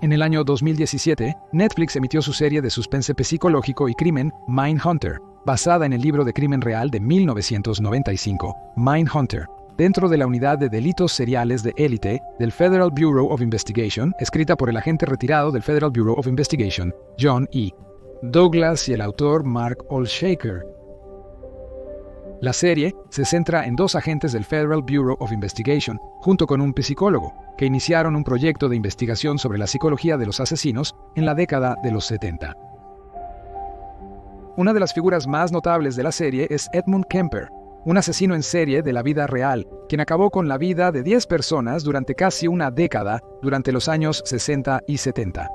En el año 2017, Netflix emitió su serie de suspense psicológico y crimen, Mindhunter, basada en el libro de crimen real de 1995, Mindhunter, dentro de la unidad de delitos seriales de élite del Federal Bureau of Investigation, escrita por el agente retirado del Federal Bureau of Investigation, John E. Douglas y el autor Mark Olshaker. La serie se centra en dos agentes del Federal Bureau of Investigation, junto con un psicólogo, que iniciaron un proyecto de investigación sobre la psicología de los asesinos en la década de los 70. Una de las figuras más notables de la serie es Edmund Kemper, un asesino en serie de la vida real, quien acabó con la vida de 10 personas durante casi una década durante los años 60 y 70.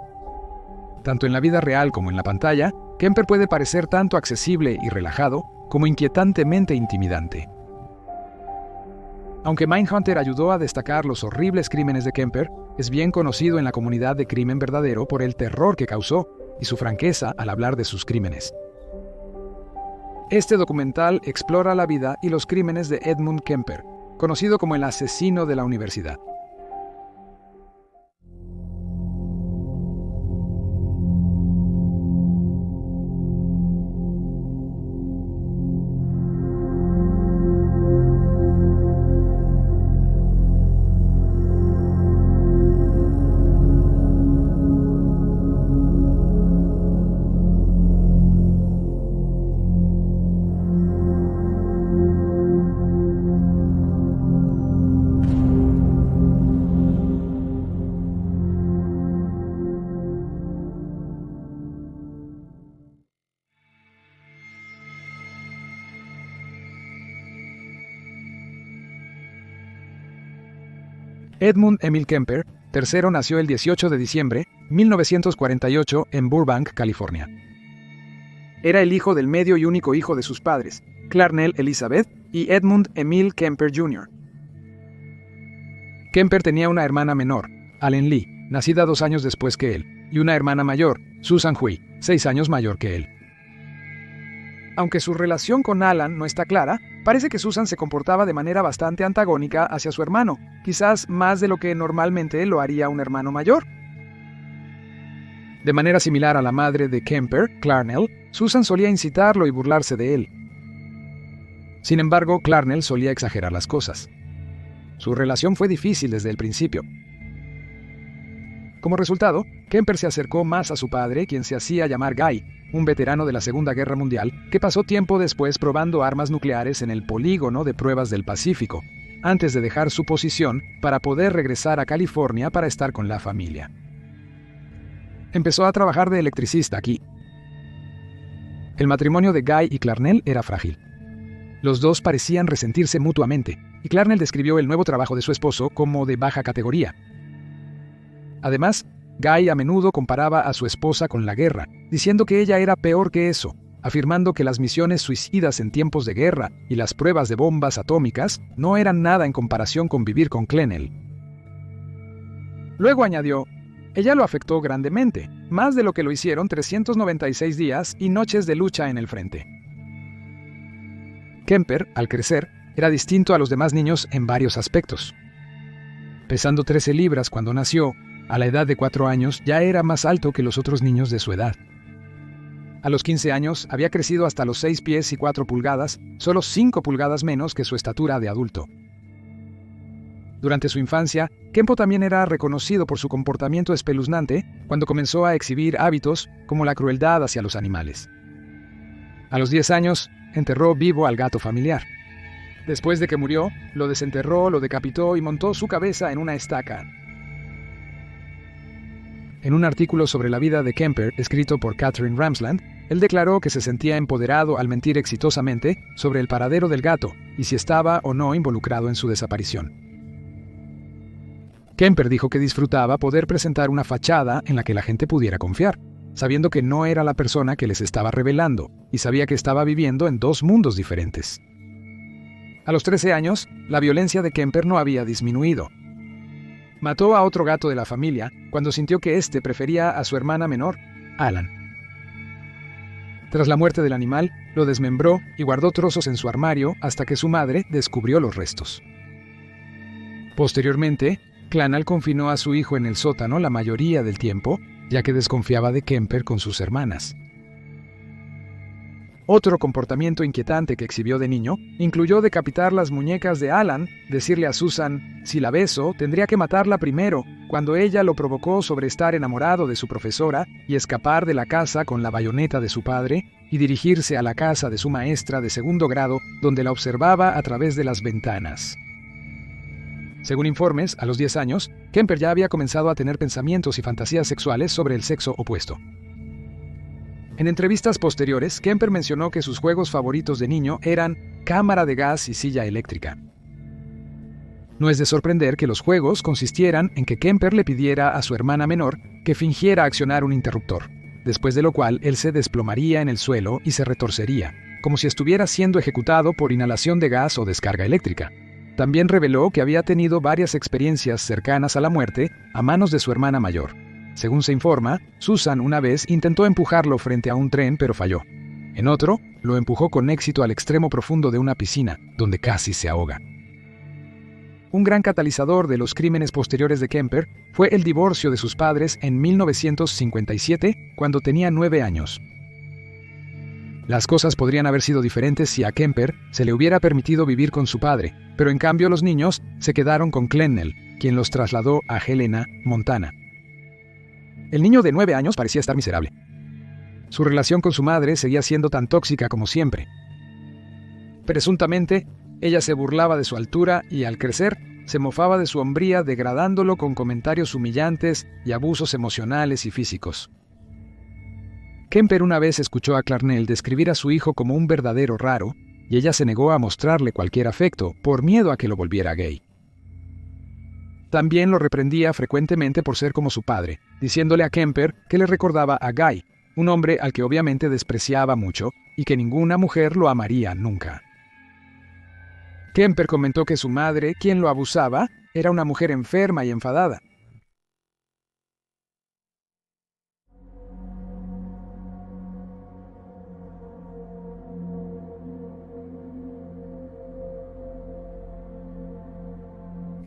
Tanto en la vida real como en la pantalla, Kemper puede parecer tanto accesible y relajado como inquietantemente intimidante. Aunque Mindhunter ayudó a destacar los horribles crímenes de Kemper, es bien conocido en la comunidad de crimen verdadero por el terror que causó y su franqueza al hablar de sus crímenes. Este documental explora la vida y los crímenes de Edmund Kemper, conocido como el asesino de la universidad. Edmund Emil Kemper, III, nació el 18 de diciembre de 1948 en Burbank, California. Era el hijo del medio y único hijo de sus padres, Clarnell Elizabeth y Edmund Emil Kemper Jr. Kemper tenía una hermana menor, Allen Lee, nacida 2 años después que él, y una hermana mayor, Susan Hui, 6 años mayor que él. Aunque su relación con Alan no está clara, parece que Susan se comportaba de manera bastante antagónica hacia su hermano, quizás más de lo que normalmente lo haría un hermano mayor. De manera similar a la madre de Kemper, Clarnell, Susan solía incitarlo y burlarse de él. Sin embargo, Clarnell solía exagerar las cosas. Su relación fue difícil desde el principio. Como resultado, Kemper se acercó más a su padre, quien se hacía llamar Guy, un veterano de la Segunda Guerra Mundial, que pasó tiempo después probando armas nucleares en el polígono de pruebas del Pacífico, antes de dejar su posición para poder regresar a California para estar con la familia. Empezó a trabajar de electricista aquí. El matrimonio de Guy y Clarnell era frágil. Los dos parecían resentirse mutuamente, y Clarnell describió el nuevo trabajo de su esposo como de baja categoría. Además, Guy a menudo comparaba a su esposa con la guerra, diciendo que ella era peor que eso, afirmando que las misiones suicidas en tiempos de guerra y las pruebas de bombas atómicas no eran nada en comparación con vivir con Clarnell. Luego añadió, ella lo afectó grandemente, más de lo que lo hicieron 396 días y noches de lucha en el frente. Kemper, al crecer, era distinto a los demás niños en varios aspectos. Pesando 13 libras cuando nació, a la edad de 4 años ya era más alto que los otros niños de su edad. A los 15 años había crecido hasta los 6 pies y 4 pulgadas, solo 5 pulgadas menos que su estatura de adulto. Durante su infancia, Kempo también era reconocido por su comportamiento espeluznante cuando comenzó a exhibir hábitos como la crueldad hacia los animales. A los 10 años, enterró vivo al gato familiar. Después de que murió, lo desenterró, lo decapitó y montó su cabeza en una estaca. En un artículo sobre la vida de Kemper, escrito por Catherine Ramsland, él declaró que se sentía empoderado al mentir exitosamente sobre el paradero del gato y si estaba o no involucrado en su desaparición. Kemper dijo que disfrutaba poder presentar una fachada en la que la gente pudiera confiar, sabiendo que no era la persona que les estaba revelando y sabía que estaba viviendo en 2 mundos diferentes. A los 13 años, la violencia de Kemper no había disminuido. Mató a otro gato de la familia cuando sintió que éste prefería a su hermana menor, Alan. Tras la muerte del animal, lo desmembró y guardó trozos en su armario hasta que su madre descubrió los restos. Posteriormente, Clanal confinó a su hijo en el sótano la mayoría del tiempo, ya que desconfiaba de Kemper con sus hermanas. Otro comportamiento inquietante que exhibió de niño incluyó decapitar las muñecas de Alan, decirle a Susan, si la beso, tendría que matarla primero, cuando ella lo provocó sobre estar enamorado de su profesora y escapar de la casa con la bayoneta de su padre y dirigirse a la casa de su maestra de segundo grado, donde la observaba a través de las ventanas. Según informes, a los 10 años, Kemper ya había comenzado a tener pensamientos y fantasías sexuales sobre el sexo opuesto. En entrevistas posteriores, Kemper mencionó que sus juegos favoritos de niño eran cámara de gas y silla eléctrica. No es de sorprender que los juegos consistieran en que Kemper le pidiera a su hermana menor que fingiera accionar un interruptor, después de lo cual él se desplomaría en el suelo y se retorcería, como si estuviera siendo ejecutado por inhalación de gas o descarga eléctrica. También reveló que había tenido varias experiencias cercanas a la muerte a manos de su hermana mayor. Según se informa, Susan una vez intentó empujarlo frente a un tren pero falló. En otro, lo empujó con éxito al extremo profundo de una piscina, donde casi se ahoga. Un gran catalizador de los crímenes posteriores de Kemper fue el divorcio de sus padres en 1957, cuando tenía 9 años. Las cosas podrían haber sido diferentes si a Kemper se le hubiera permitido vivir con su padre, pero en cambio los niños se quedaron con Clennell, quien los trasladó a Helena, Montana. El niño de 9 años parecía estar miserable. Su relación con su madre seguía siendo tan tóxica como siempre. Presuntamente, ella se burlaba de su altura y, al crecer, se mofaba de su hombría, degradándolo con comentarios humillantes y abusos emocionales y físicos. Kemper una vez escuchó a Clarnell describir a su hijo como un verdadero raro, y ella se negó a mostrarle cualquier afecto por miedo a que lo volviera gay. También lo reprendía frecuentemente por ser como su padre, diciéndole a Kemper que le recordaba a Guy, un hombre al que obviamente despreciaba mucho y que ninguna mujer lo amaría nunca. Kemper comentó que su madre, quien lo abusaba, era una mujer enferma y enfadada.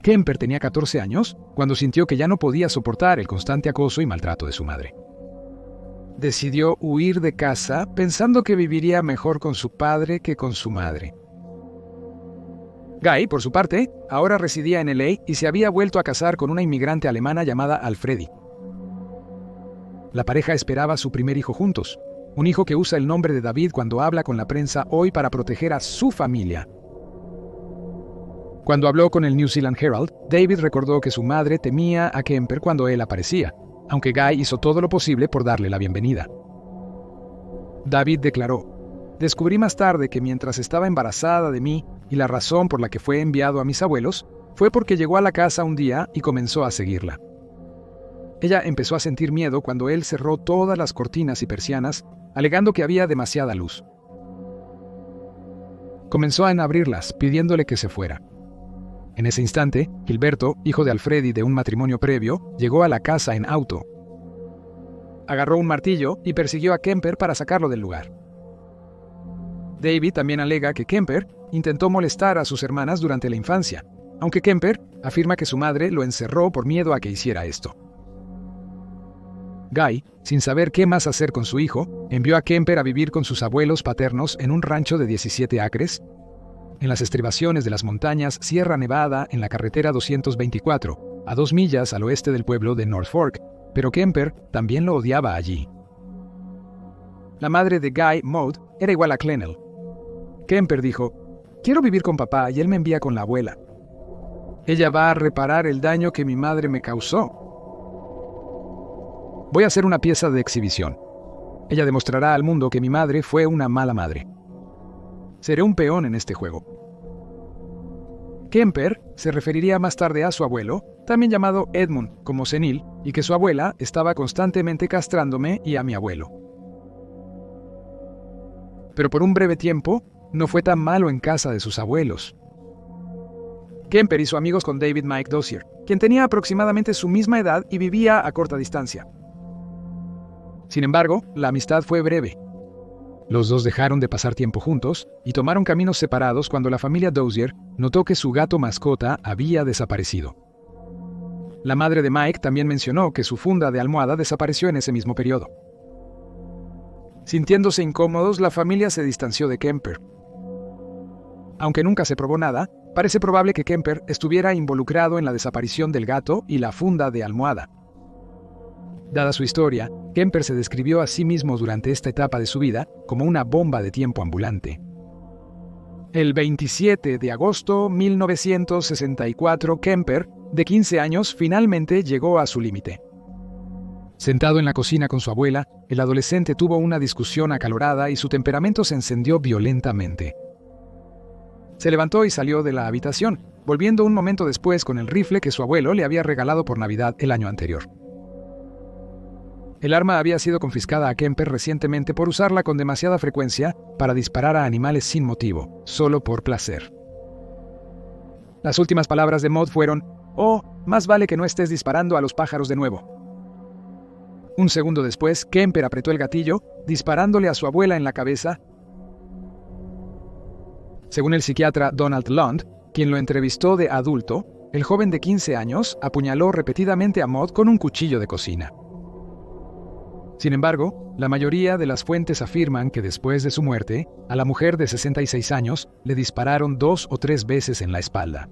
Kemper tenía 14 años cuando sintió que ya no podía soportar el constante acoso y maltrato de su madre. Decidió huir de casa pensando que viviría mejor con su padre que con su madre. Guy, por su parte, ahora residía en LA y se había vuelto a casar con una inmigrante alemana llamada Alfredi. La pareja esperaba su primer hijo juntos, un hijo que usa el nombre de David cuando habla con la prensa hoy para proteger a su familia. Cuando habló con el New Zealand Herald, David recordó que su madre temía a Kemper cuando él aparecía, aunque Guy hizo todo lo posible por darle la bienvenida. David declaró: «Descubrí más tarde que mientras estaba embarazada de mí y la razón por la que fue enviado a mis abuelos fue porque llegó a la casa un día y comenzó a seguirla. Ella empezó a sentir miedo cuando él cerró todas las cortinas y persianas, alegando que había demasiada luz. Comenzó a abrirlas, pidiéndole que se fuera. En ese instante, Gilberto, hijo de Alfredi de un matrimonio previo, llegó a la casa en auto. Agarró un martillo y persiguió a Kemper para sacarlo del lugar. David también alega que Kemper intentó molestar a sus hermanas durante la infancia, aunque Kemper afirma que su madre lo encerró por miedo a que hiciera esto. Guy, sin saber qué más hacer con su hijo, envió a Kemper a vivir con sus abuelos paternos en un rancho de 17 acres, en las estribaciones de las montañas Sierra Nevada en la carretera 224, a 2 millas al oeste del pueblo de North Fork, pero Kemper también lo odiaba allí. La madre de Guy, Maud, era igual a Clennell. Kemper dijo: «Quiero vivir con papá y él me envía con la abuela. Ella va a reparar el daño que mi madre me causó. Voy a hacer una pieza de exhibición. Ella demostrará al mundo que mi madre fue una mala madre. Seré un peón en este juego». Kemper se referiría más tarde a su abuelo, también llamado Edmund, como senil, y que su abuela estaba constantemente castrándome y a mi abuelo. Pero por un breve tiempo, no fue tan malo en casa de sus abuelos. Kemper hizo amigos con David Mike Dozier, quien tenía aproximadamente su misma edad y vivía a corta distancia. Sin embargo, la amistad fue breve. Los dos dejaron de pasar tiempo juntos y tomaron caminos separados cuando la familia Dozier notó que su gato mascota había desaparecido. La madre de Mike también mencionó que su funda de almohada desapareció en ese mismo periodo. Sintiéndose incómodos, la familia se distanció de Kemper. Aunque nunca se probó nada, parece probable que Kemper estuviera involucrado en la desaparición del gato y la funda de almohada. Dada su historia, Kemper se describió a sí mismo durante esta etapa de su vida como una bomba de tiempo ambulante. El 27 de agosto de 1964, Kemper, de 15 años, finalmente llegó a su límite. Sentado en la cocina con su abuela, el adolescente tuvo una discusión acalorada y su temperamento se encendió violentamente. Se levantó y salió de la habitación, volviendo un momento después con el rifle que su abuelo le había regalado por Navidad el año anterior. El arma había sido confiscada a Kemper recientemente por usarla con demasiada frecuencia para disparar a animales sin motivo, solo por placer. Las últimas palabras de Maud fueron: «Oh, más vale que no estés disparando a los pájaros de nuevo». Un segundo después, Kemper apretó el gatillo, disparándole a su abuela en la cabeza. Según el psiquiatra Donald Lund, quien lo entrevistó de adulto, el joven de 15 años apuñaló repetidamente a Maud con un cuchillo de cocina. Sin embargo, la mayoría de las fuentes afirman que después de su muerte, a la mujer de 66 años le dispararon 2 o 3 veces en la espalda.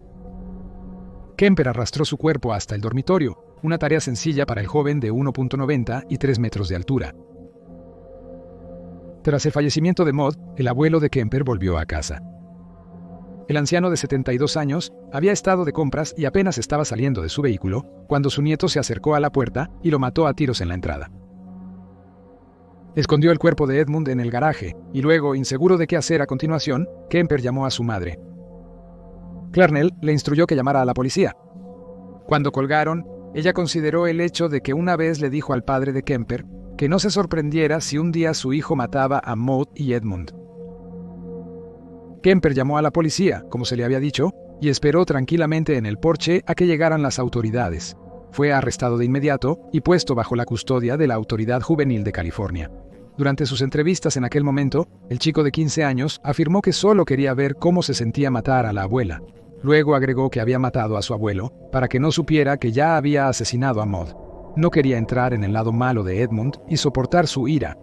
Kemper arrastró su cuerpo hasta el dormitorio, una tarea sencilla para el joven de 1.90 y 3 metros de altura. Tras el fallecimiento de Maud, el abuelo de Kemper volvió a casa. El anciano de 72 años había estado de compras y apenas estaba saliendo de su vehículo cuando su nieto se acercó a la puerta y lo mató a tiros en la entrada. Escondió el cuerpo de Edmund en el garaje y luego, inseguro de qué hacer a continuación, Kemper llamó a su madre. Clarnell le instruyó que llamara a la policía. Cuando colgaron, ella consideró el hecho de que una vez le dijo al padre de Kemper que no se sorprendiera si un día su hijo mataba a Maud y Edmund. Kemper llamó a la policía, como se le había dicho, y esperó tranquilamente en el porche a que llegaran las autoridades. Fue arrestado de inmediato y puesto bajo la custodia de la Autoridad Juvenil de California. Durante sus entrevistas en aquel momento, el chico de 15 años afirmó que solo quería ver cómo se sentía matar a la abuela. Luego agregó que había matado a su abuelo para que no supiera que ya había asesinado a Maud. No quería entrar en el lado malo de Edmund y soportar su ira.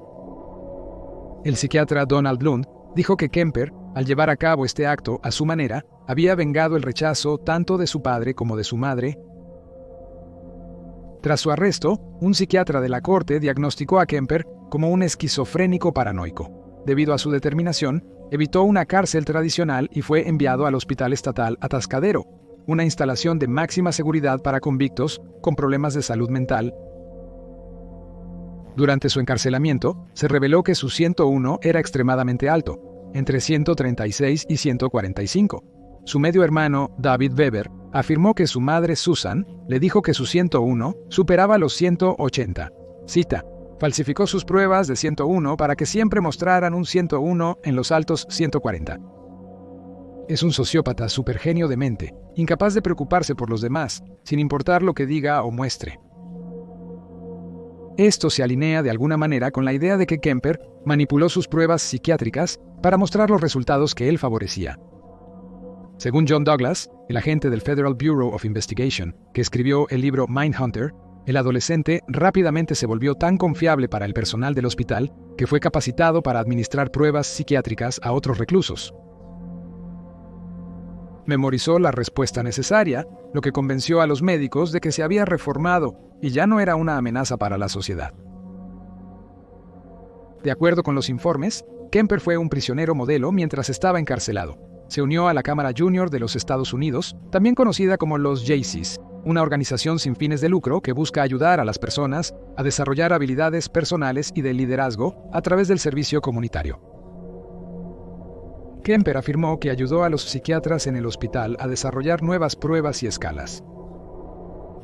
El psiquiatra Donald Lund dijo que Kemper, al llevar a cabo este acto a su manera, había vengado el rechazo tanto de su padre como de su madre. Tras su arresto, un psiquiatra de la corte diagnosticó a Kemper como un esquizofrénico paranoico. Debido a su determinación, evitó una cárcel tradicional y fue enviado al Hospital Estatal Atascadero, una instalación de máxima seguridad para convictos con problemas de salud mental. Durante su encarcelamiento, se reveló que su 101 era extremadamente alto, entre 136 y 145. Su medio hermano, David Weber, afirmó que su madre, Susan, le dijo que su 101 superaba los 180. Cita: falsificó sus pruebas de 101 para que siempre mostraran un 101 en los altos 140. Es un sociópata supergenio de mente, incapaz de preocuparse por los demás, sin importar lo que diga o muestre. Esto se alinea de alguna manera con la idea de que Kemper manipuló sus pruebas psiquiátricas para mostrar los resultados que él favorecía. Según John Douglas, el agente del Federal Bureau of Investigation, que escribió el libro Mindhunter, el adolescente rápidamente se volvió tan confiable para el personal del hospital que fue capacitado para administrar pruebas psiquiátricas a otros reclusos. Memorizó la respuesta necesaria, lo que convenció a los médicos de que se había reformado y ya no era una amenaza para la sociedad. De acuerdo con los informes, Kemper fue un prisionero modelo mientras estaba encarcelado. Se unió a la Cámara Junior de los Estados Unidos, también conocida como los Jaycees, una organización sin fines de lucro que busca ayudar a las personas a desarrollar habilidades personales y de liderazgo a través del servicio comunitario. Kemper afirmó que ayudó a los psiquiatras en el hospital a desarrollar nuevas pruebas y escalas.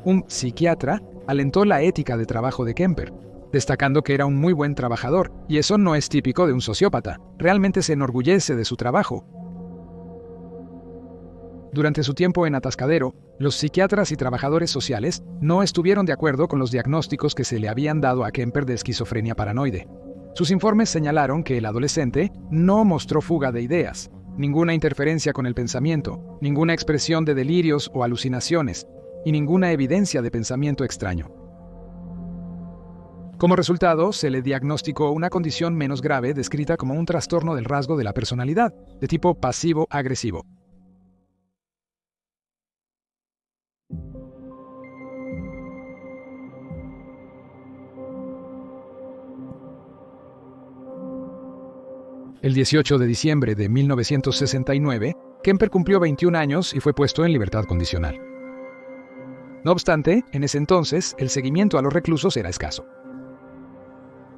Un psiquiatra alentó la ética de trabajo de Kemper, destacando que era un muy buen trabajador, y eso no es típico de un sociópata, realmente se enorgullece de su trabajo. Durante su tiempo en Atascadero, los psiquiatras y trabajadores sociales no estuvieron de acuerdo con los diagnósticos que se le habían dado a Kemper de esquizofrenia paranoide. Sus informes señalaron que el adolescente no mostró fuga de ideas, ninguna interferencia con el pensamiento, ninguna expresión de delirios o alucinaciones. y ninguna evidencia de pensamiento extraño. Como resultado, se le diagnosticó una condición menos grave descrita como un trastorno del rasgo de la personalidad, de tipo pasivo-agresivo. El 18 de diciembre de 1969, Kemper cumplió 21 años y fue puesto en libertad condicional. No obstante, en ese entonces, el seguimiento a los reclusos era escaso.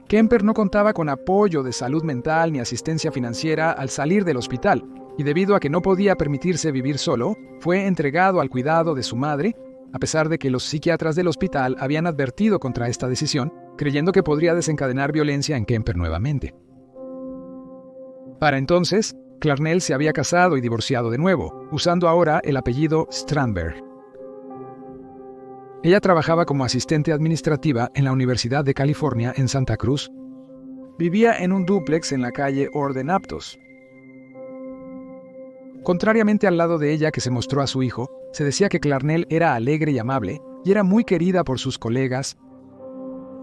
Kemper no contaba con apoyo de salud mental ni asistencia financiera al salir del hospital, y debido a que no podía permitirse vivir solo, fue entregado al cuidado de su madre, a pesar de que los psiquiatras del hospital habían advertido contra esta decisión, creyendo que podría desencadenar violencia en Kemper nuevamente. Para entonces, Clarnell se había casado y divorciado de nuevo, usando ahora el apellido Strandberg. Ella trabajaba como asistente administrativa en la Universidad de California en Santa Cruz. Vivía en un dúplex en la calle Orden Aptos. Contrariamente al lado de ella que se mostró a su hijo, se decía que Clarnell era alegre y amable, y era muy querida por sus colegas.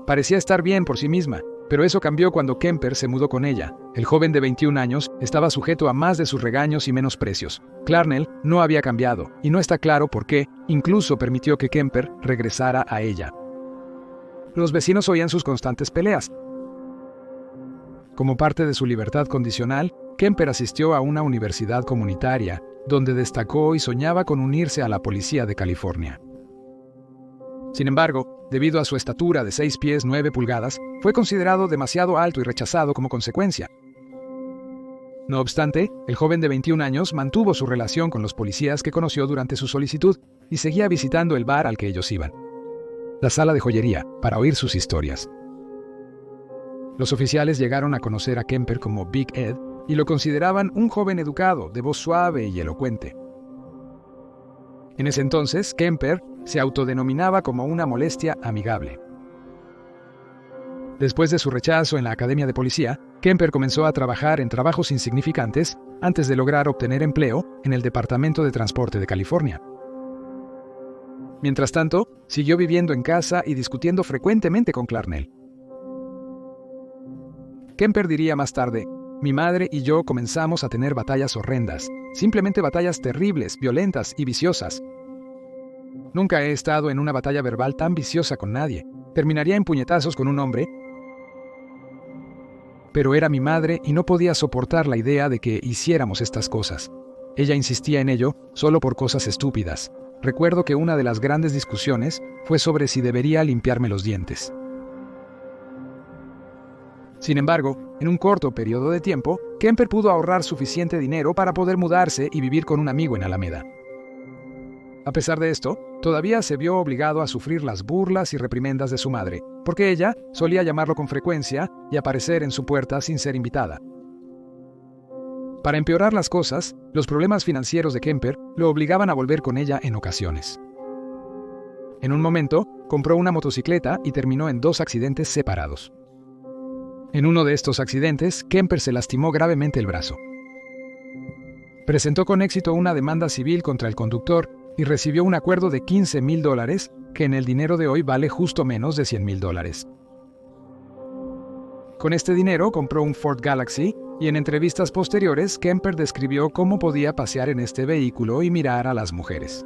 Parecía estar bien por sí misma, pero eso cambió cuando Kemper se mudó con ella. El joven de 21 años estaba sujeto a más de sus regaños y menosprecios. Clarnell no había cambiado, y no está claro por qué, incluso permitió que Kemper regresara a ella. Los vecinos oían sus constantes peleas. Como parte de su libertad condicional, Kemper asistió a una universidad comunitaria, donde destacó y soñaba con unirse a la policía de California. Sin embargo, debido a su estatura de 6 pies 9 pulgadas, fue considerado demasiado alto y rechazado como consecuencia. No obstante, el joven de 21 años mantuvo su relación con los policías que conoció durante su solicitud y seguía visitando el bar al que ellos iban, la sala de joyería, para oír sus historias. Los oficiales llegaron a conocer a Kemper como Big Ed y lo consideraban un joven educado, de voz suave y elocuente. En ese entonces, Kemper se autodenominaba como una molestia amigable. Después de su rechazo en la academia de policía, Kemper comenzó a trabajar en trabajos insignificantes antes de lograr obtener empleo en el Departamento de Transporte de California. Mientras tanto, siguió viviendo en casa y discutiendo frecuentemente con Clarnell. Kemper diría más tarde: "Mi madre y yo comenzamos a tener batallas horrendas, simplemente batallas terribles, violentas y viciosas. Nunca he estado en una batalla verbal tan viciosa con nadie. Terminaría en puñetazos con un hombre, pero era mi madre y no podía soportar la idea de que hiciéramos estas cosas. Ella insistía en ello solo por cosas estúpidas. Recuerdo que una de las grandes discusiones fue sobre si debería limpiarme los dientes". Sin embargo, en un corto periodo de tiempo, Kemper pudo ahorrar suficiente dinero para poder mudarse y vivir con un amigo en Alameda. A pesar de esto, todavía se vio obligado a sufrir las burlas y reprimendas de su madre, porque ella solía llamarlo con frecuencia y aparecer en su puerta sin ser invitada. Para empeorar las cosas, los problemas financieros de Kemper lo obligaban a volver con ella en ocasiones. En un momento, compró una motocicleta y terminó en 2 accidentes separados. En uno de estos accidentes, Kemper se lastimó gravemente el brazo. Presentó con éxito una demanda civil contra el conductor y recibió un acuerdo de $15,000, que en el dinero de hoy vale justo menos de $100,000. Con este dinero compró un Ford Galaxy y en entrevistas posteriores, Kemper describió cómo podía pasear en este vehículo y mirar a las mujeres.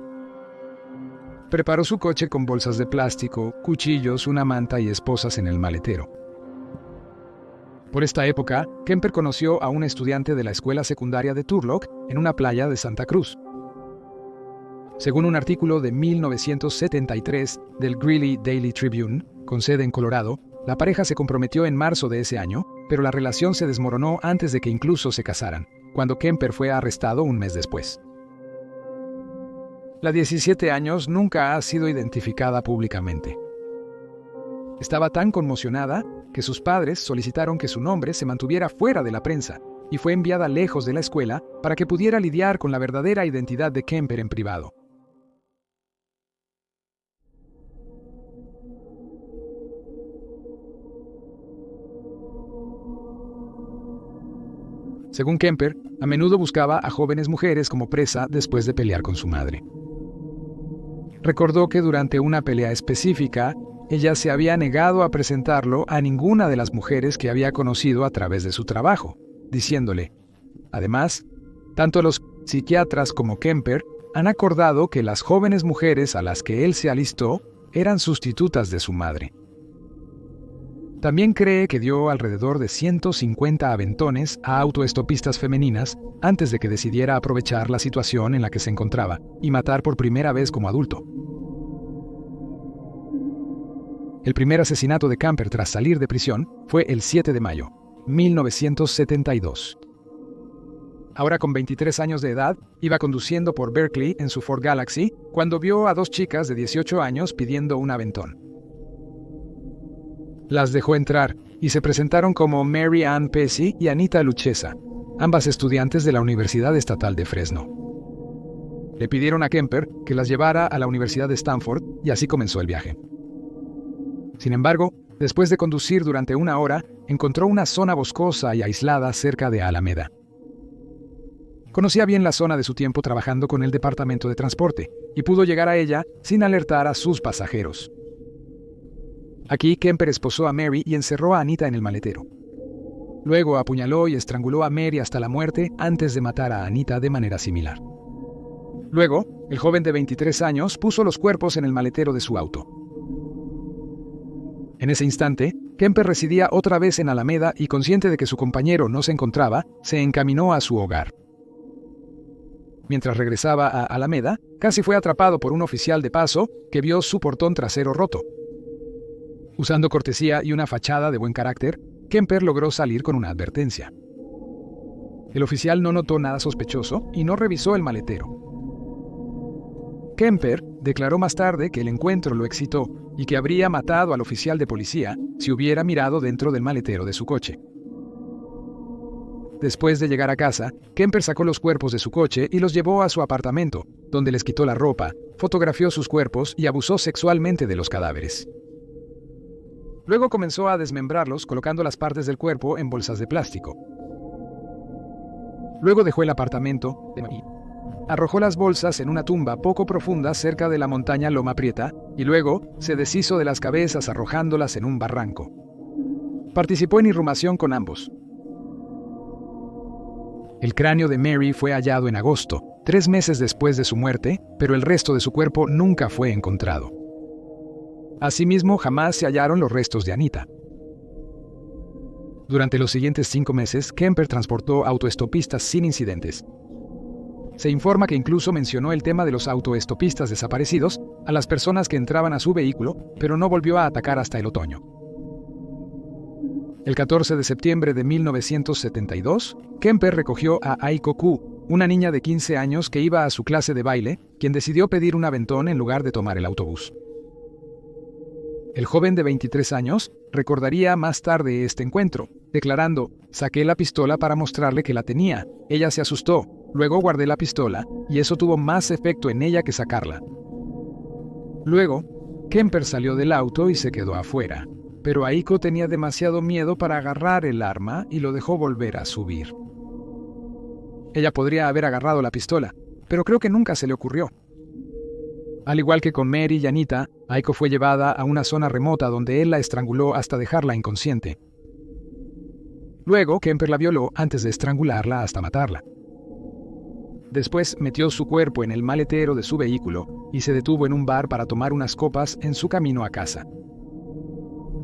Preparó su coche con bolsas de plástico, cuchillos, una manta y esposas en el maletero. Por esta época, Kemper conoció a un estudiante de la escuela secundaria de Turlock en una playa de Santa Cruz. Según un artículo de 1973 del Greeley Daily Tribune, con sede en Colorado, la pareja se comprometió en marzo de ese año, pero la relación se desmoronó antes de que incluso se casaran, cuando Kemper fue arrestado un mes después. La 17 años nunca ha sido identificada públicamente. Estaba tan conmocionada que sus padres solicitaron que su nombre se mantuviera fuera de la prensa y fue enviada lejos de la escuela para que pudiera lidiar con la verdadera identidad de Kemper en privado. Según Kemper, a menudo buscaba a jóvenes mujeres como presa después de pelear con su madre. recordó que durante una pelea específica, ella se había negado a presentarlo a ninguna de las mujeres que había conocido a través de su trabajo, diciéndole: además, tanto los psiquiatras como Kemper han acordado que las jóvenes mujeres a las que él se alistó eran sustitutas de su madre. También cree que dio alrededor de 150 aventones a autoestopistas femeninas antes de que decidiera aprovechar la situación en la que se encontraba y matar por primera vez como adulto. El primer asesinato de Kemper tras salir de prisión fue el 7 de mayo, 1972. Ahora con 23 años de edad, iba conduciendo por Berkeley en su Ford Galaxy cuando vio a dos chicas de 18 años pidiendo un aventón. Las dejó entrar y se presentaron como Mary Ann Pesci y Anita Luchesa, ambas estudiantes de la Universidad Estatal de Fresno. Le pidieron a Kemper que las llevara a la Universidad de Stanford y así comenzó el viaje. Sin embargo, después de conducir durante una hora, encontró una zona boscosa y aislada cerca de Alameda. Conocía bien la zona de su tiempo trabajando con el Departamento de Transporte y pudo llegar a ella sin alertar a sus pasajeros. Aquí, Kemper esposó a Mary y encerró a Anita en el maletero. Luego apuñaló y estranguló a Mary hasta la muerte antes de matar a Anita de manera similar. Luego, el joven de 23 años puso los cuerpos en el maletero de su auto. En ese instante, Kemper residía otra vez en Alameda y, consciente de que su compañero no se encontraba, se encaminó a su hogar. Mientras regresaba a Alameda, casi fue atrapado por un oficial de paso que vio su portón trasero roto. Usando cortesía y una fachada de buen carácter, Kemper logró salir con una advertencia. El oficial no notó nada sospechoso y no revisó el maletero. Kemper declaró más tarde que el encuentro lo excitó y que habría matado al oficial de policía si hubiera mirado dentro del maletero de su coche. Después de llegar a casa, Kemper sacó los cuerpos de su coche y los llevó a su apartamento, donde les quitó la ropa, fotografió sus cuerpos y abusó sexualmente de los cadáveres. Luego comenzó a desmembrarlos colocando las partes del cuerpo en bolsas de plástico. Luego dejó el apartamento y arrojó las bolsas en una tumba poco profunda cerca de la montaña Loma Prieta y luego se deshizo de las cabezas arrojándolas en un barranco. Participó en inhumación con ambos. El cráneo de Mary fue hallado en agosto, 3 meses después de su muerte, pero el resto de su cuerpo nunca fue encontrado. Asimismo, jamás se hallaron los restos de Anita. Durante los siguientes 5 meses, Kemper transportó autoestopistas sin incidentes. Se informa que incluso mencionó el tema de los autoestopistas desaparecidos a las personas que entraban a su vehículo, pero no volvió a atacar hasta el otoño. El 14 de septiembre de 1972, Kemper recogió a Aiko Koo, una niña de 15 años que iba a su clase de baile, quien decidió pedir un aventón en lugar de tomar el autobús. El joven de 23 años recordaría más tarde este encuentro, declarando: «Saqué la pistola para mostrarle que la tenía. Ella se asustó. Luego guardé la pistola, y eso tuvo más efecto en ella que sacarla». Luego, Kemper salió del auto y se quedó afuera, pero Aiko tenía demasiado miedo para agarrar el arma y lo dejó volver a subir. Ella podría haber agarrado la pistola, pero creo que nunca se le ocurrió. Al igual que con Mary y Anita, Aiko fue llevada a una zona remota donde él la estranguló hasta dejarla inconsciente. Luego, Kemper la violó antes de estrangularla hasta matarla. Después metió su cuerpo en el maletero de su vehículo y se detuvo en un bar para tomar unas copas en su camino a casa.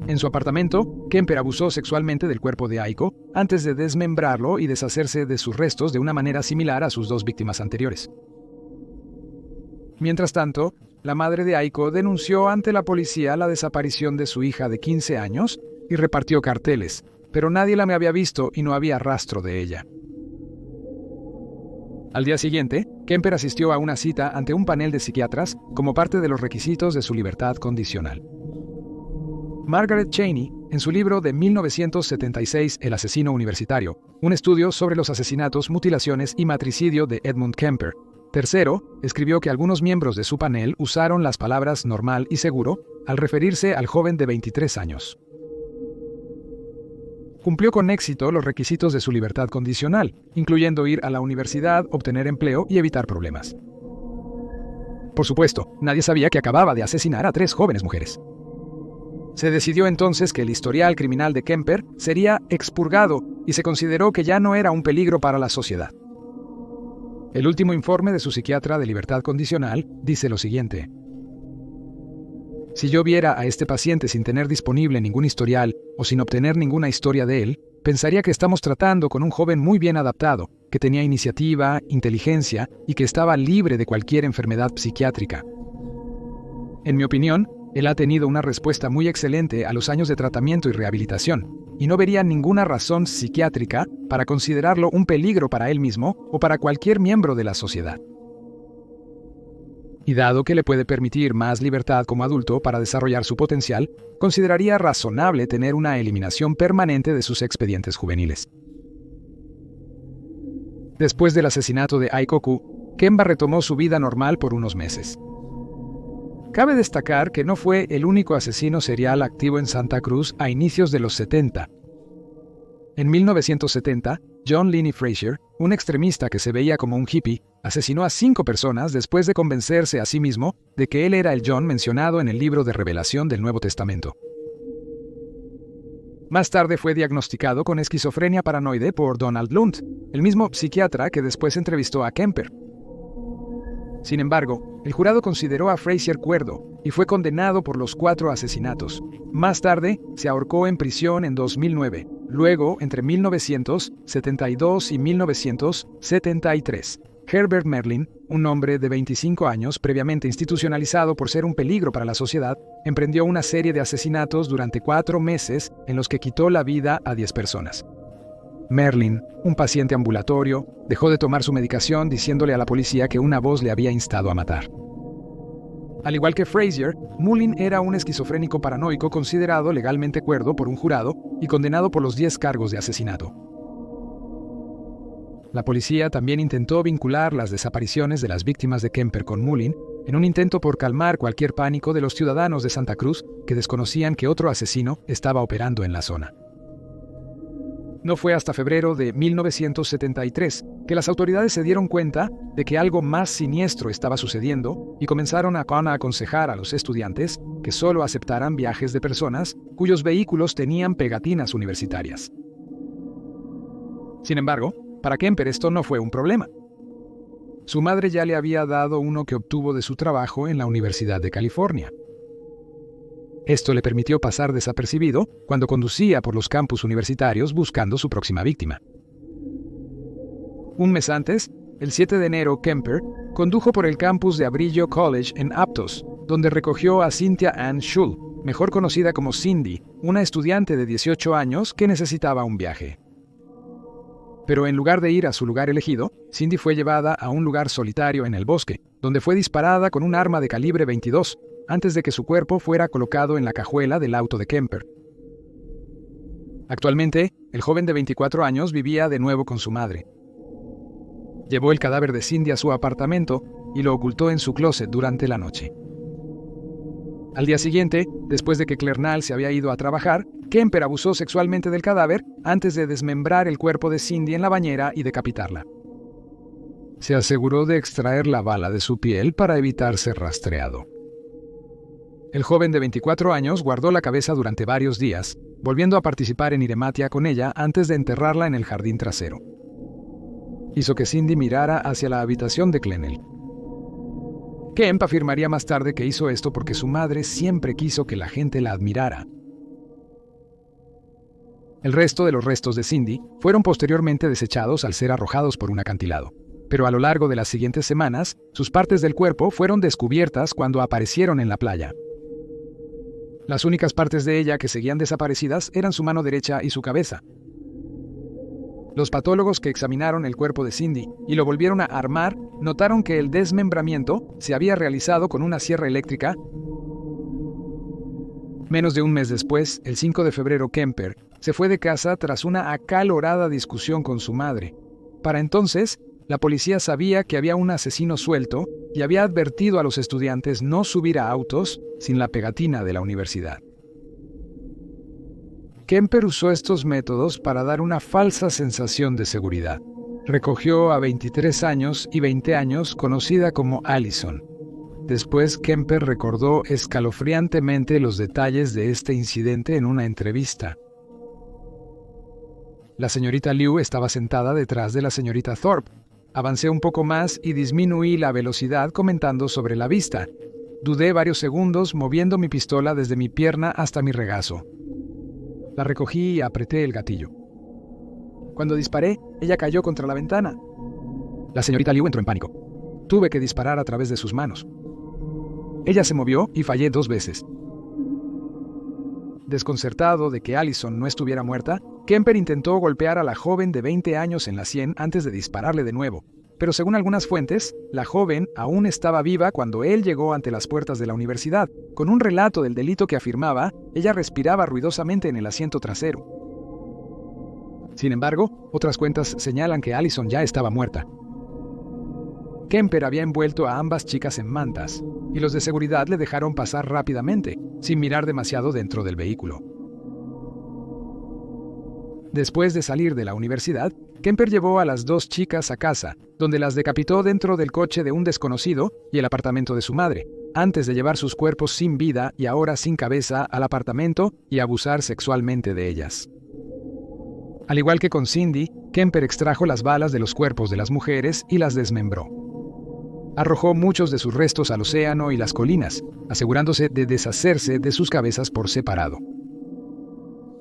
En su apartamento, Kemper abusó sexualmente del cuerpo de Aiko antes de desmembrarlo y deshacerse de sus restos de una manera similar a sus 2 víctimas anteriores. Mientras tanto, la madre de Aiko denunció ante la policía la desaparición de su hija de 15 años y repartió carteles, pero nadie la había visto y no había rastro de ella. Al día siguiente, Kemper asistió a una cita ante un panel de psiquiatras como parte de los requisitos de su libertad condicional. Margaret Cheney, en su libro de 1976 El asesino universitario, un estudio sobre los asesinatos, mutilaciones y matricidio de Edmund Kemper, tercero, escribió que algunos miembros de su panel usaron las palabras normal y seguro al referirse al joven de 23 años. Cumplió con éxito los requisitos de su libertad condicional, incluyendo ir a la universidad, obtener empleo y evitar problemas. Por supuesto, nadie sabía que acababa de asesinar a 3 jóvenes mujeres. Se decidió entonces que el historial criminal de Kemper sería expurgado y se consideró que ya no era un peligro para la sociedad. El último informe de su psiquiatra de libertad condicional dice lo siguiente: si yo viera a este paciente sin tener disponible ningún historial o sin obtener ninguna historia de él, pensaría que estamos tratando con un joven muy bien adaptado, que tenía iniciativa, inteligencia y que estaba libre de cualquier enfermedad psiquiátrica. En mi opinión, él ha tenido una respuesta muy excelente a los años de tratamiento y rehabilitación, y no vería ninguna razón psiquiátrica para considerarlo un peligro para él mismo o para cualquier miembro de la sociedad. Y dado que le puede permitir más libertad como adulto para desarrollar su potencial, consideraría razonable tener una eliminación permanente de sus expedientes juveniles. Después del asesinato de Aikoku, Kemba retomó su vida normal por unos meses. Cabe destacar que no fue el único asesino serial activo en Santa Cruz a inicios de los 70. En 1970, John Linney Frazier, un extremista que se veía como un hippie, asesinó a 5 personas después de convencerse a sí mismo de que él era el John mencionado en el libro de Revelación del Nuevo Testamento. Más tarde fue diagnosticado con esquizofrenia paranoide por Donald Lund, el mismo psiquiatra que después entrevistó a Kemper. Sin embargo, el jurado consideró a Frazier cuerdo y fue condenado por los 4 asesinatos. Más tarde, se ahorcó en prisión en 2009. Luego, entre 1972 y 1973, Herbert Merlin, un hombre de 25 años previamente institucionalizado por ser un peligro para la sociedad, emprendió una serie de asesinatos durante 4 meses en los que quitó la vida a 10 personas. Merlin, un paciente ambulatorio, dejó de tomar su medicación diciéndole a la policía que una voz le había instado a matar. Al igual que Frazier, Mullin era un esquizofrénico paranoico considerado legalmente cuerdo por un jurado y condenado por los 10 cargos de asesinato. La policía también intentó vincular las desapariciones de las víctimas de Kemper con Mullin en un intento por calmar cualquier pánico de los ciudadanos de Santa Cruz que desconocían que otro asesino estaba operando en la zona. No fue hasta febrero de 1973 que las autoridades se dieron cuenta de que algo más siniestro estaba sucediendo y comenzaron a aconsejar a los estudiantes que solo aceptaran viajes de personas cuyos vehículos tenían pegatinas universitarias. Sin embargo, para Kemper esto no fue un problema. Su madre ya le había dado uno que obtuvo de su trabajo en la Universidad de California. Esto le permitió pasar desapercibido cuando conducía por los campus universitarios buscando su próxima víctima. Un mes antes, el 7 de enero, Kemper condujo por el campus de Abrillo College en Aptos, donde recogió a Cynthia Ann Schull, mejor conocida como Cindy, una estudiante de 18 años que necesitaba un viaje. Pero en lugar de ir a su lugar elegido, Cindy fue llevada a un lugar solitario en el bosque, donde fue disparada con un arma de calibre 22, antes de que su cuerpo fuera colocado en la cajuela del auto de Kemper. Actualmente, el joven de 24 años vivía de nuevo con su madre. Llevó el cadáver de Cindy a su apartamento y lo ocultó en su closet durante la noche. Al día siguiente, después de que Clernal se había ido a trabajar, Kemper abusó sexualmente del cadáver antes de desmembrar el cuerpo de Cindy en la bañera y decapitarla. Se aseguró de extraer la bala de su piel para evitar ser rastreado. El joven de 24 años guardó la cabeza durante varios días, volviendo a participar en Irematia con ella antes de enterrarla en el jardín trasero. Hizo que Cindy mirara hacia la habitación de Clennell. Kemp afirmaría más tarde que hizo esto porque su madre siempre quiso que la gente la admirara. El resto de los restos de Cindy fueron posteriormente desechados al ser arrojados por un acantilado. Pero a lo largo de las siguientes semanas, sus partes del cuerpo fueron descubiertas cuando aparecieron en la playa. Las únicas partes de ella que seguían desaparecidas eran su mano derecha y su cabeza. Los patólogos que examinaron el cuerpo de Cindy y lo volvieron a armar notaron que el desmembramiento se había realizado con una sierra eléctrica. Menos de un mes después, el 5 de febrero, Kemper se fue de casa tras una acalorada discusión con su madre. Para entonces, la policía sabía que había un asesino suelto y había advertido a los estudiantes no subir a autos sin la pegatina de la universidad. Kemper usó estos métodos para dar una falsa sensación de seguridad. Recogió a 23 años y 20 años, conocida como Allison. Después, Kemper recordó escalofriantemente los detalles de este incidente en una entrevista. La señorita Liu estaba sentada detrás de la señorita Thorpe. Avancé un poco más y disminuí la velocidad comentando sobre la vista. Dudé varios segundos moviendo mi pistola desde mi pierna hasta mi regazo. La recogí y apreté el gatillo. Cuando disparé, ella cayó contra la ventana. La señorita Liu entró en pánico. Tuve que disparar a través de sus manos. Ella se movió y fallé 2 veces. Desconcertado de que Allison no estuviera muerta, Kemper intentó golpear a la joven de 20 años en la sien antes de dispararle de nuevo. Pero según algunas fuentes, la joven aún estaba viva cuando él llegó ante las puertas de la universidad. Con un relato del delito que afirmaba, ella respiraba ruidosamente en el asiento trasero. Sin embargo, otras cuentas señalan que Allison ya estaba muerta. Kemper había envuelto a ambas chicas en mantas, y los de seguridad le dejaron pasar rápidamente, sin mirar demasiado dentro del vehículo. Después de salir de la universidad, Kemper llevó a las 2 chicas a casa, donde las decapitó dentro del coche de un desconocido y el apartamento de su madre, antes de llevar sus cuerpos sin vida y ahora sin cabeza al apartamento y abusar sexualmente de ellas. Al igual que con Cindy, Kemper extrajo las balas de los cuerpos de las mujeres y las desmembró. Arrojó muchos de sus restos al océano y las colinas, asegurándose de deshacerse de sus cabezas por separado.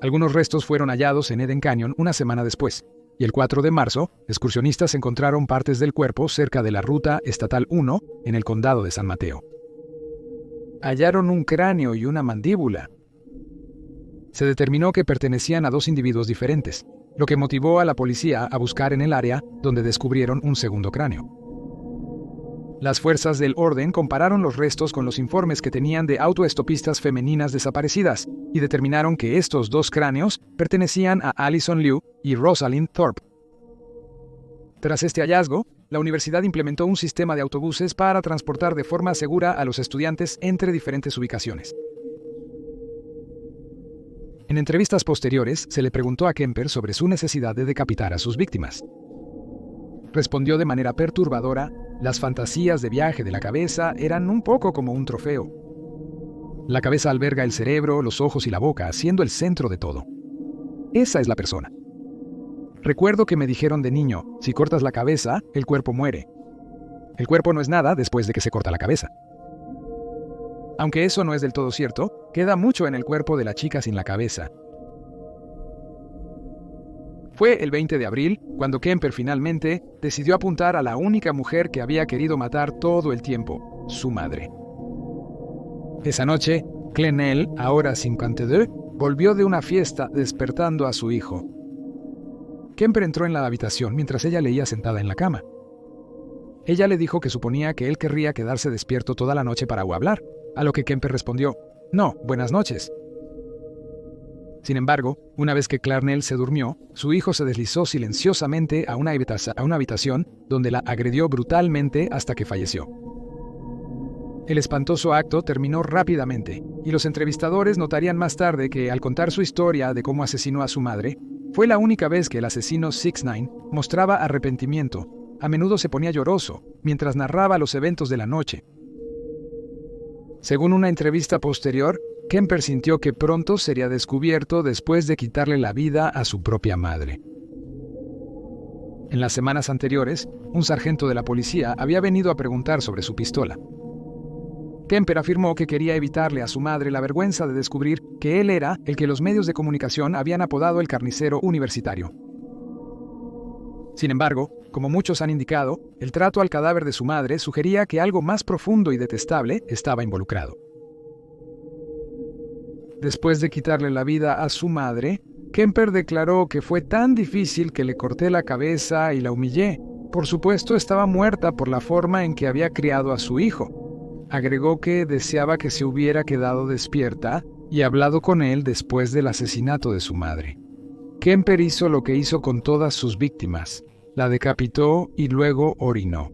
Algunos restos fueron hallados en Eden Canyon una semana después, y el 4 de marzo, excursionistas encontraron partes del cuerpo cerca de la Ruta Estatal 1 en el condado de San Mateo. Hallaron un cráneo y una mandíbula. Se determinó que pertenecían a 2 individuos diferentes, lo que motivó a la policía a buscar en el área donde descubrieron un segundo cráneo. Las fuerzas del orden compararon los restos con los informes que tenían de autoestopistas femeninas desaparecidas y determinaron que estos 2 cráneos pertenecían a Allison Liu y Rosalind Thorpe. Tras este hallazgo, la universidad implementó un sistema de autobuses para transportar de forma segura a los estudiantes entre diferentes ubicaciones. En entrevistas posteriores, se le preguntó a Kemper sobre su necesidad de decapitar a sus víctimas. Respondió de manera perturbadora: las fantasías de viaje de la cabeza eran un poco como un trofeo. La cabeza alberga el cerebro, los ojos y la boca, siendo el centro de todo. Esa es la persona. Recuerdo que me dijeron de niño, si cortas la cabeza, el cuerpo muere. El cuerpo no es nada después de que se corta la cabeza. Aunque eso no es del todo cierto, queda mucho en el cuerpo de la chica sin la cabeza. Fue el 20 de abril cuando Kemper finalmente decidió apuntar a la única mujer que había querido matar todo el tiempo, su madre. Esa noche, Clennell, ahora 52, volvió de una fiesta despertando a su hijo. Kemper entró en la habitación mientras ella leía sentada en la cama. Ella le dijo que suponía que él querría quedarse despierto toda la noche para hablar, a lo que Kemper respondió: «No, buenas noches». Sin embargo, una vez que Clarnell se durmió, su hijo se deslizó silenciosamente a una habitación donde la agredió brutalmente hasta que falleció. El espantoso acto terminó rápidamente, y los entrevistadores notarían más tarde que, al contar su historia de cómo asesinó a su madre, fue la única vez que el asesino 6ix9ine mostraba arrepentimiento. A menudo se ponía lloroso mientras narraba los eventos de la noche. Según una entrevista posterior, Kemper sintió que pronto sería descubierto después de quitarle la vida a su propia madre. En las semanas anteriores, un sargento de la policía había venido a preguntar sobre su pistola. Kemper afirmó que quería evitarle a su madre la vergüenza de descubrir que él era el que los medios de comunicación habían apodado el carnicero universitario. Sin embargo, como muchos han indicado, el trato al cadáver de su madre sugería que algo más profundo y detestable estaba involucrado. Después de quitarle la vida a su madre, Kemper declaró que fue tan difícil que le corté la cabeza y la humillé. Por supuesto, estaba muerta por la forma en que había criado a su hijo. Agregó que deseaba que se hubiera quedado despierta y hablado con él después del asesinato de su madre. Kemper hizo lo que hizo con todas sus víctimas: la decapitó y luego orinó.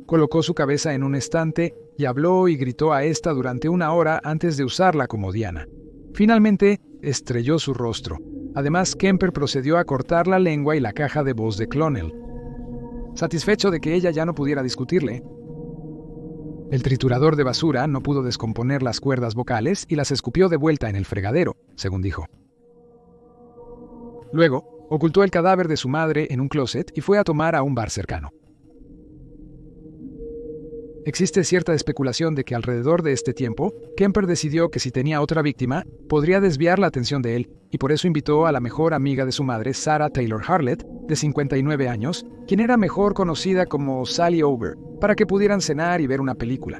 Colocó su cabeza en un estante y habló y gritó a esta durante 1 hora antes de usarla como diana. Finalmente, estrelló su rostro. Además, Kemper procedió a cortar la lengua y la caja de voz de Clennell. Satisfecho de que ella ya no pudiera discutirle, El triturador de basura no pudo descomponer las cuerdas vocales y las escupió de vuelta en el fregadero, según dijo. Luego, ocultó el cadáver de su madre en un closet y fue a tomar a un bar cercano. Existe cierta especulación de que alrededor de este tiempo, Kemper decidió que si tenía otra víctima, podría desviar la atención de él, y por eso invitó a la mejor amiga de su madre, Sarah Taylor Harlett, de 59 años, quien era mejor conocida como Sally Over, para que pudieran cenar y ver una película.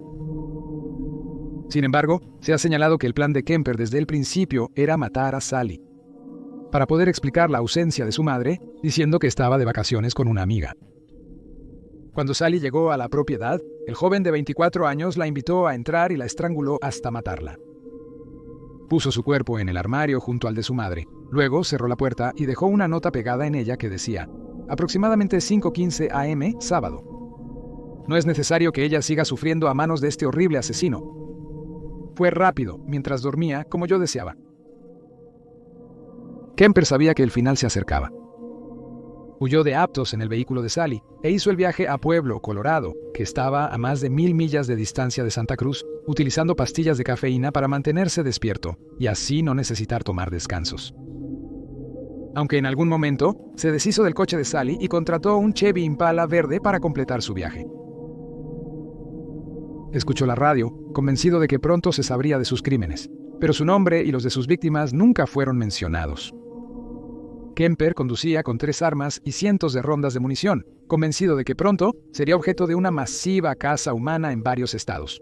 Sin embargo, se ha señalado que el plan de Kemper desde el principio era matar a Sally, para poder explicar la ausencia de su madre, diciendo que estaba de vacaciones con una amiga. Cuando Sally llegó a la propiedad, el joven de 24 años la invitó a entrar y la estranguló hasta matarla. Puso su cuerpo en el armario junto al de su madre. Luego cerró la puerta y dejó una nota pegada en ella que decía: aproximadamente 5:15 am, sábado. No es necesario que ella siga sufriendo a manos de este horrible asesino. Fue rápido, mientras dormía, como yo deseaba. Kemper sabía que el final se acercaba. Huyó de Aptos en el vehículo de Sally e hizo el viaje a Pueblo, Colorado, que estaba a más de 1000 millas de distancia de Santa Cruz, utilizando pastillas de cafeína para mantenerse despierto y así no necesitar tomar descansos. Aunque en algún momento se deshizo del coche de Sally y contrató un Chevy Impala verde para completar su viaje. Escuchó la radio, convencido de que pronto se sabría de sus crímenes, pero su nombre y los de sus víctimas nunca fueron mencionados. Kemper conducía con 3 armas y cientos de rondas de munición, convencido de que pronto sería objeto de una masiva caza humana en varios estados.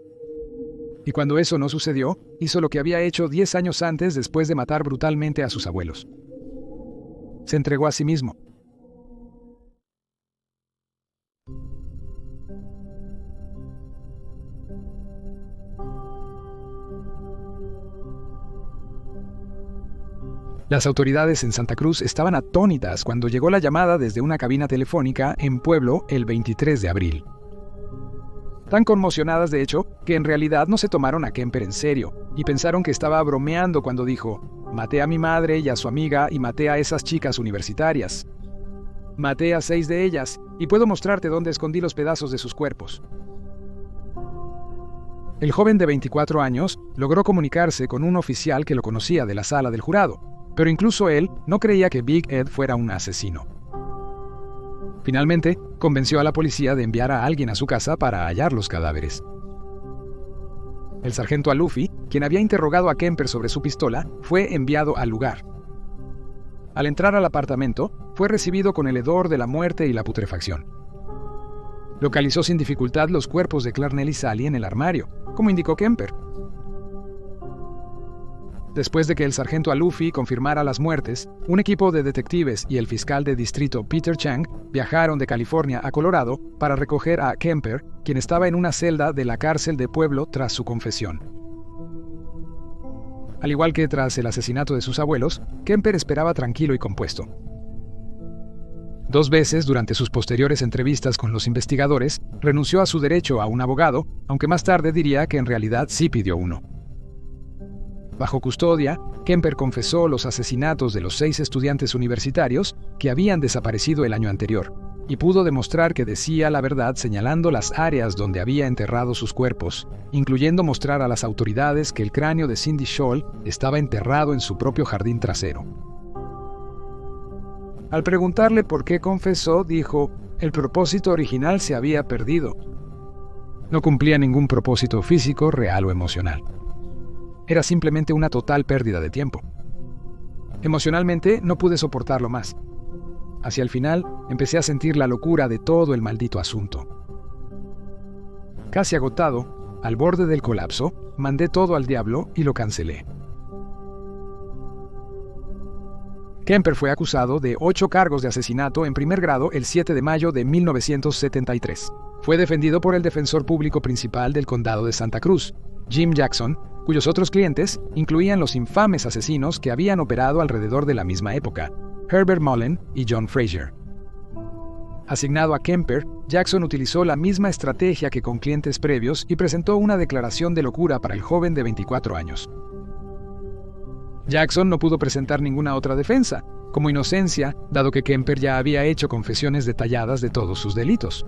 Y cuando eso no sucedió, hizo lo que había hecho 10 años antes después de matar brutalmente a sus abuelos. Se entregó a sí mismo. Las autoridades en Santa Cruz estaban atónitas cuando llegó la llamada desde una cabina telefónica en Pueblo el 23 de abril. Tan conmocionadas, de hecho, que en realidad no se tomaron a Kemper en serio y pensaron que estaba bromeando cuando dijo: maté a mi madre y a su amiga y maté a esas chicas universitarias. Maté a 6 de ellas y puedo mostrarte dónde escondí los pedazos de sus cuerpos. El joven de 24 años logró comunicarse con un oficial que lo conocía de la sala del jurado, pero incluso él no creía que Big Ed fuera un asesino. Finalmente, convenció a la policía de enviar a alguien a su casa para hallar los cadáveres. El sargento Alufi, quien había interrogado a Kemper sobre su pistola, fue enviado al lugar. Al entrar al apartamento, fue recibido con el hedor de la muerte y la putrefacción. Localizó sin dificultad los cuerpos de Clarnell y Sally en el armario, como indicó Kemper. Después de que el sargento Alufi confirmara las muertes, un equipo de detectives y el fiscal de distrito Peter Chang viajaron de California a Colorado para recoger a Kemper, quien estaba en una celda de la cárcel de Pueblo tras su confesión. Al igual que tras el asesinato de sus abuelos, Kemper esperaba tranquilo y compuesto. 2 veces durante sus posteriores entrevistas con los investigadores, renunció a su derecho a un abogado, aunque más tarde diría que en realidad sí pidió uno. Bajo custodia, Kemper confesó los asesinatos de los 6 estudiantes universitarios que habían desaparecido el año anterior, y pudo demostrar que decía la verdad señalando las áreas donde había enterrado sus cuerpos, incluyendo mostrar a las autoridades que el cráneo de Cindy Scholl estaba enterrado en su propio jardín trasero. Al preguntarle por qué confesó, dijo: el propósito original se había perdido. No cumplía ningún propósito físico, real o emocional. Era simplemente una total pérdida de tiempo. Emocionalmente no pude soportarlo más. Hacia el final, empecé a sentir la locura de todo el maldito asunto. Casi agotado, al borde del colapso, mandé todo al diablo y lo cancelé. Kemper fue acusado de 8 cargos de asesinato en primer grado el 7 de mayo de 1973. Fue defendido por el defensor público principal del condado de Santa Cruz, Jim Jackson, cuyos otros clientes incluían los infames asesinos que habían operado alrededor de la misma época, Herbert Mullen y John Frazier. Asignado a Kemper, Jackson utilizó la misma estrategia que con clientes previos y presentó una declaración de locura para el joven de 24 años. Jackson no pudo presentar ninguna otra defensa, como inocencia, dado que Kemper ya había hecho confesiones detalladas de todos sus delitos.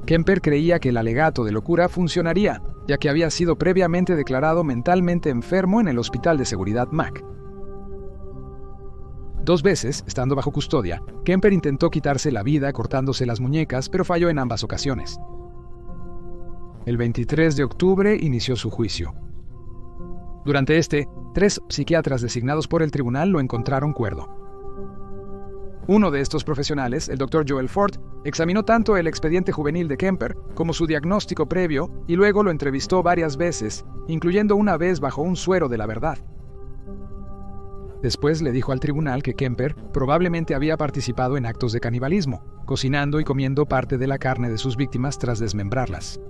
Kemper creía que el alegato de locura funcionaría, ya que había sido previamente declarado mentalmente enfermo en el Hospital de Seguridad Mac. 2 veces, estando bajo custodia, Kemper intentó quitarse la vida cortándose las muñecas, pero falló en ambas ocasiones. El 23 de octubre inició su juicio. Durante 3 psiquiatras designados por el tribunal lo encontraron cuerdo. Uno de estos profesionales, el Dr. Joel Ford, examinó tanto el expediente juvenil de Kemper como su diagnóstico previo y luego lo entrevistó varias veces, incluyendo una vez bajo un suero de la verdad. Después le dijo al tribunal que Kemper probablemente había participado en actos de canibalismo, cocinando y comiendo parte de la carne de sus víctimas tras desmembrarlas.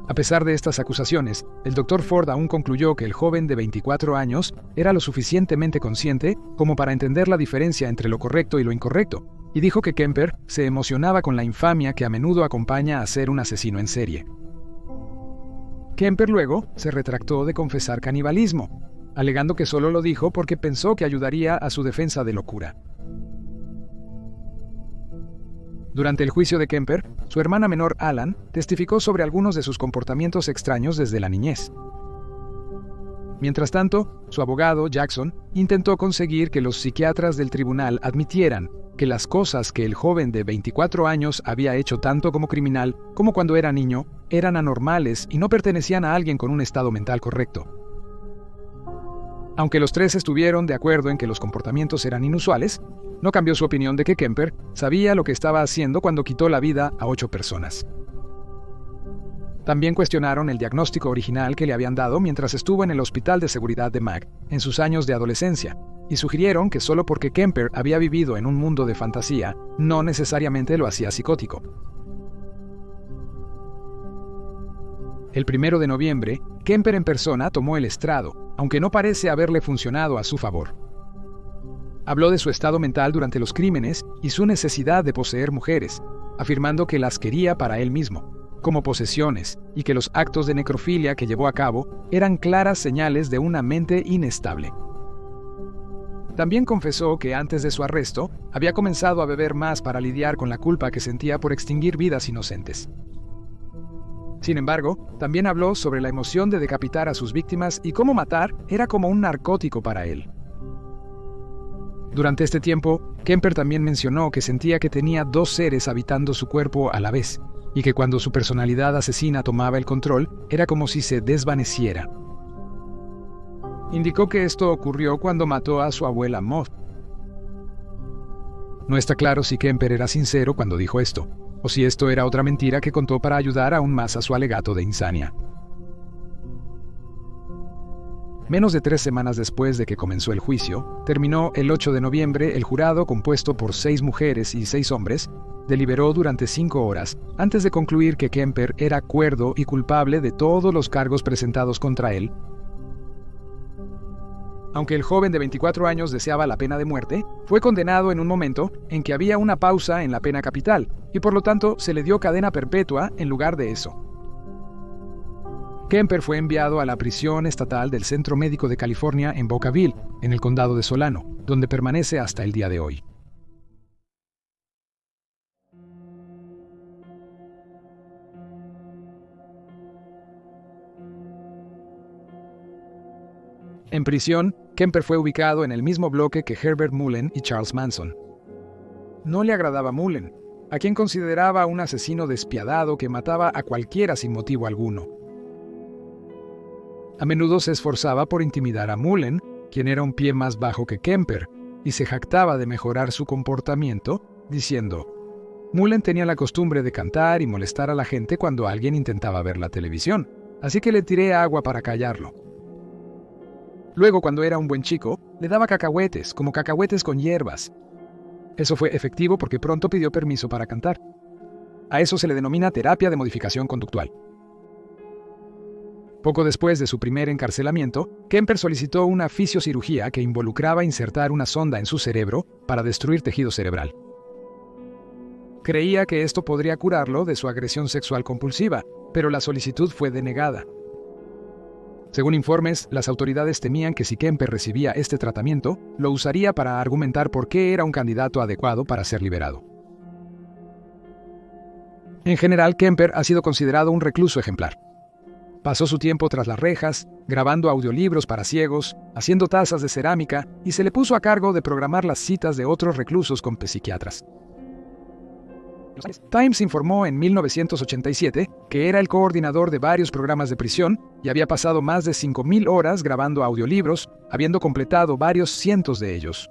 A pesar de estas acusaciones, el Dr. Ford aún concluyó que el joven de 24 años era lo suficientemente consciente como para entender la diferencia entre lo correcto y lo incorrecto, y dijo que Kemper se emocionaba con la infamia que a menudo acompaña a ser un asesino en serie. Kemper luego se retractó de confesar canibalismo, alegando que solo lo dijo porque pensó que ayudaría a su defensa de locura. Durante el juicio de Kemper, su hermana menor Alan testificó sobre algunos de sus comportamientos extraños desde la niñez. Mientras tanto, su abogado, Jackson, intentó conseguir que los psiquiatras del tribunal admitieran que las cosas que el joven de 24 años había hecho tanto como criminal como cuando era niño eran anormales y no pertenecían a alguien con un estado mental correcto. Aunque los 3 estuvieron de acuerdo en que los comportamientos eran inusuales, no cambió su opinión de que Kemper sabía lo que estaba haciendo cuando quitó la vida a 8 personas. También cuestionaron el diagnóstico original que le habían dado mientras estuvo en el Hospital de Seguridad de Mac en sus años de adolescencia, y sugirieron que solo porque Kemper había vivido en un mundo de fantasía, no necesariamente lo hacía psicótico. El 1 de noviembre, Kemper en persona tomó el estrado, aunque no parece haberle funcionado a su favor. Habló de su estado mental durante los crímenes y su necesidad de poseer mujeres, afirmando que las quería para él mismo, como posesiones, y que los actos de necrofilia que llevó a cabo eran claras señales de una mente inestable. También confesó que antes de su arresto había comenzado a beber más para lidiar con la culpa que sentía por extinguir vidas inocentes. Sin embargo, también habló sobre la emoción de decapitar a sus víctimas y cómo matar era como un narcótico para él. Durante este tiempo, Kemper también mencionó que sentía que tenía 2 seres habitando su cuerpo a la vez, y que cuando su personalidad asesina tomaba el control, era como si se desvaneciera. Indicó que esto ocurrió cuando mató a su abuela Maud. No está claro si Kemper era sincero cuando dijo esto, o si esto era otra mentira que contó para ayudar aún más a su alegato de insania. Menos de 3 semanas después de que comenzó el juicio, terminó el 8 de noviembre el jurado compuesto por 6 mujeres y 6 hombres, deliberó durante 5 horas antes de concluir que Kemper era cuerdo y culpable de todos los cargos presentados contra él. Aunque el joven de 24 años deseaba la pena de muerte, fue condenado en un momento en que había una pausa en la pena capital, y por lo tanto se le dio cadena perpetua en lugar de eso. Kemper fue enviado a la prisión estatal del Centro Médico de California en Boca Ville, en el condado de Solano, donde permanece hasta el día de hoy. En prisión, Kemper fue ubicado en el mismo bloque que Herbert Mullen y Charles Manson. No le agradaba Mullen, a quien consideraba un asesino despiadado que mataba a cualquiera sin motivo alguno. A menudo se esforzaba por intimidar a Mullen, quien era un pie más bajo que Kemper, y se jactaba de mejorar su comportamiento, diciendo: Mullen tenía la costumbre de cantar y molestar a la gente cuando alguien intentaba ver la televisión, así que le tiré agua para callarlo. Luego, cuando era un buen chico, le daba cacahuetes, como cacahuetes con hierbas. Eso fue efectivo porque pronto pidió permiso para cantar. A eso se le denomina terapia de modificación conductual. Poco después de su primer encarcelamiento, Kemper solicitó una fisiocirugía que involucraba insertar una sonda en su cerebro para destruir tejido cerebral. Creía que esto podría curarlo de su agresión sexual compulsiva, pero la solicitud fue denegada. Según informes, las autoridades temían que si Kemper recibía este tratamiento, lo usaría para argumentar por qué era un candidato adecuado para ser liberado. En general, Kemper ha sido considerado un recluso ejemplar. Pasó su tiempo tras las rejas, grabando audiolibros para ciegos, haciendo tazas de cerámica y se le puso a cargo de programar las citas de otros reclusos con psiquiatras. Times informó en 1987 que era el coordinador de varios programas de prisión y había pasado más de 5,000 horas grabando audiolibros, habiendo completado varios cientos de ellos.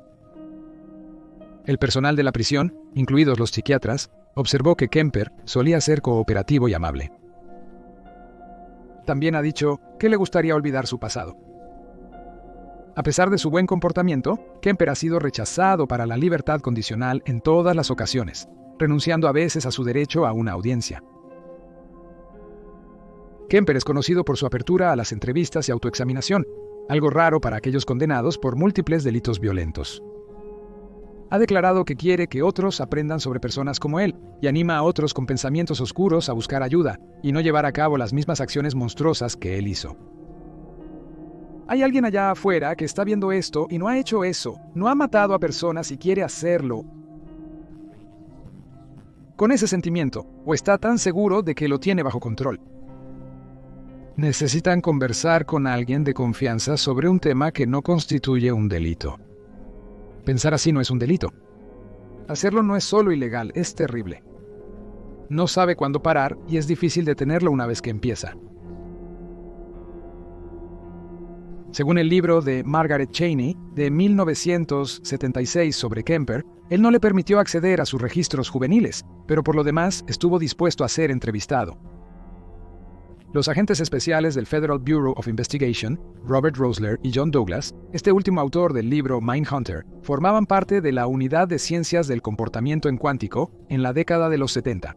El personal de la prisión, incluidos los psiquiatras, observó que Kemper solía ser cooperativo y amable. También ha dicho que le gustaría olvidar su pasado. A pesar de su buen comportamiento, Kemper ha sido rechazado para la libertad condicional en todas las ocasiones, renunciando a veces a su derecho a una audiencia. Kemper es conocido por su apertura a las entrevistas y autoexaminación, algo raro para aquellos condenados por múltiples delitos violentos. Ha declarado que quiere que otros aprendan sobre personas como él y anima a otros con pensamientos oscuros a buscar ayuda y no llevar a cabo las mismas acciones monstruosas que él hizo. Hay alguien allá afuera que está viendo esto y no ha hecho eso, no ha matado a personas y quiere hacerlo. Con ese sentimiento, o está tan seguro de que lo tiene bajo control. Necesitan conversar con alguien de confianza sobre un tema que no constituye un delito. Pensar así no es un delito. Hacerlo no es solo ilegal, es terrible. No sabe cuándo parar y es difícil detenerlo una vez que empieza. Según el libro de Margaret Cheney de 1976 sobre Kemper, él no le permitió acceder a sus registros juveniles, pero por lo demás estuvo dispuesto a ser entrevistado. Los agentes especiales del Federal Bureau of Investigation, Robert Rosler y John Douglas, este último autor del libro Mindhunter, formaban parte de la Unidad de Ciencias del Comportamiento en Cuántico en la década de los 70.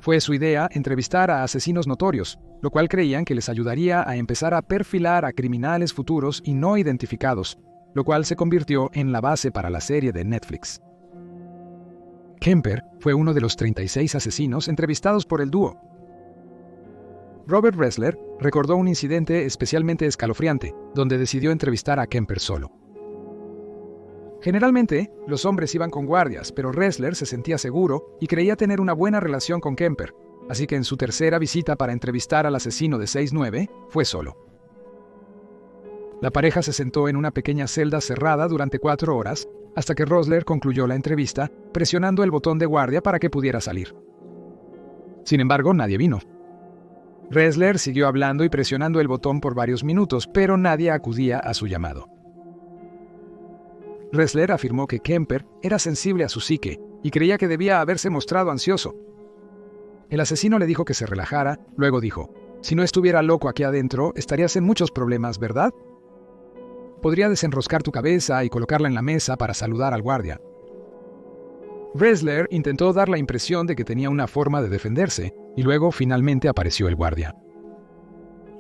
Fue su idea entrevistar a asesinos notorios, lo cual creían que les ayudaría a empezar a perfilar a criminales futuros y no identificados, lo cual se convirtió en la base para la serie de Netflix. Kemper fue uno de los 36 asesinos entrevistados por el dúo. Robert Ressler recordó un incidente especialmente escalofriante, donde decidió entrevistar a Kemper solo. Generalmente, los hombres iban con guardias, pero Ressler se sentía seguro y creía tener una buena relación con Kemper, así que en su tercera visita para entrevistar al asesino de 6'9", fue solo. La pareja se sentó en una pequeña celda cerrada durante 4 horas, hasta que Ressler concluyó la entrevista, presionando el botón de guardia para que pudiera salir. Sin embargo, nadie vino. Ressler siguió hablando y presionando el botón por varios minutos, pero nadie acudía a su llamado. Ressler afirmó que Kemper era sensible a su psique y creía que debía haberse mostrado ansioso. El asesino le dijo que se relajara, luego dijo: «Si no estuviera loco aquí adentro, estarías en muchos problemas, ¿verdad? Podría desenroscar tu cabeza y colocarla en la mesa para saludar al guardia». Ressler intentó dar la impresión de que tenía una forma de defenderse, y luego finalmente apareció el guardia.